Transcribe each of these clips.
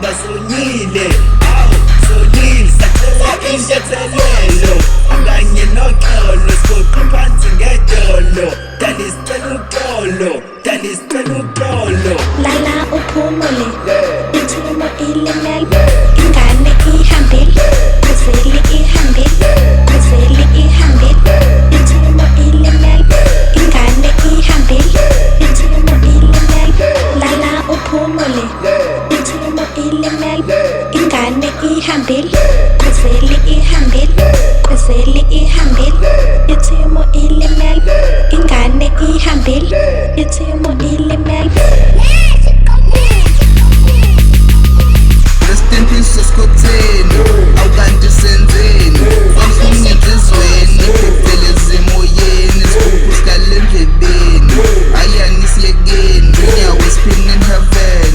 basonyile awu sonile sacela intethelelo akanye noxolo sigoqa phansi ngedolo dala isicela uxolo dala isicela uxolo lala uphumule ithimo ilimele ingane ihambile kuzeli ihambile kuzeli ihambile ithimo ilimele ingane ihambile ithimo ilimele lala uphumule ithimo ilimele ingane ihambile kuzeli ihambile kuzeli ihambile ithimo ilimele ingane ihambile ithimo ilimele Sesikotheni awukanti senzeni kwamfunga enhlizweni kupheleza emoyeni isigubhu sikale endlebeni ayani siyekeni unyawo esiphini in heaven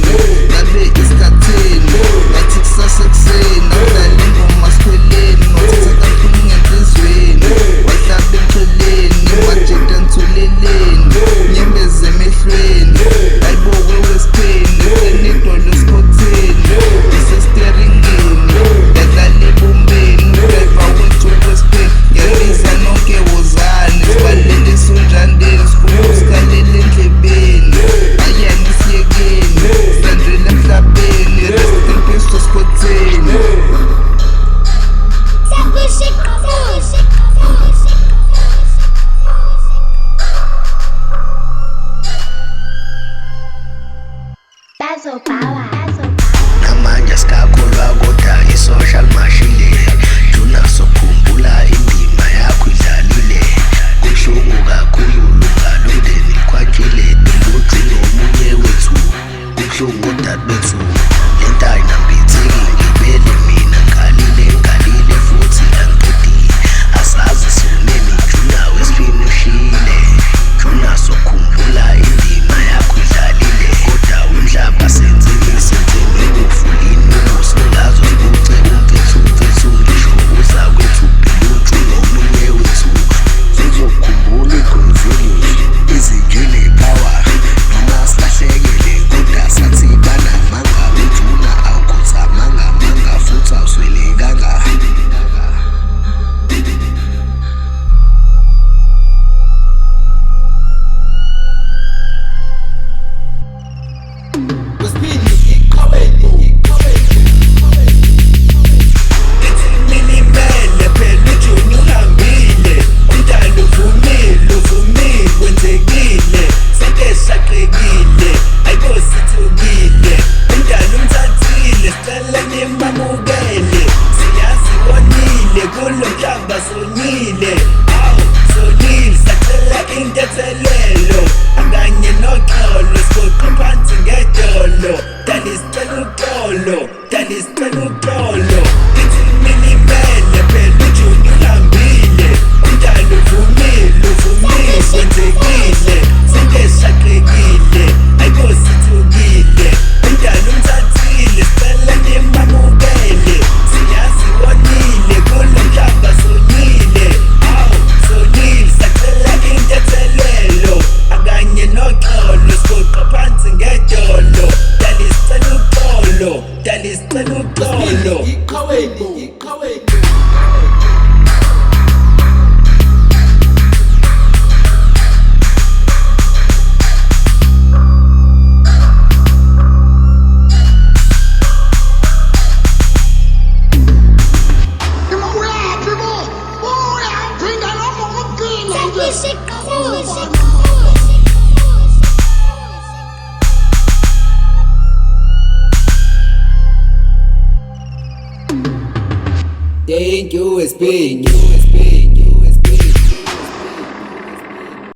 ngabe isikhatheni ngathi kusasa ekuseni awudlala ingoma sikhweleni wathatha kabuhlungu enhlizweni wahlaba emxholeni wajeda enthuleleni nyembeza emehlweni ayibokwe wesipheni eceleni idolo esikhotheni namanje sikakholwa kodwa i-social mashile juna sokhumbula indima yakho idlalile kubuhlungu kakhulu lunga lomndeni likhwakhile luthu nomunye wethu kubuhlungu odadewethu lento ayinambitheki ngibele mina ngalile futhi angiqedi asazi soneni juna wesiphini ushile juna sokhumbula indima yakho idlalile kodwa umhlaba senzeni ufulini usungazo ubuce umfethu ngisho uza kwethu bhiluthu nomunye wethu sizokhumbula igonzeli izijile power noma silahlekele kodwa sathi banamanga ujuna awukhuthamanga manga futhi awuswelekanga basonyile awu sonile sacela intethelelo akanye noxolo sigoqa phansi ngedolo dala isicela uxolo dala isicela uxolo ithimo ilimele phela ujuni uhambile umntana uvumile kwenzekile sonke sishaqekile ayikho sithukile umntana umthathile sicela nimamukele siyazi wonile kulo mhlaba sonile awu sonile sacela intethelelo akanye noxolo sigoqa phansi ngedolo dala isicela uxolo dala isicela uxolo Thank you, it's been you.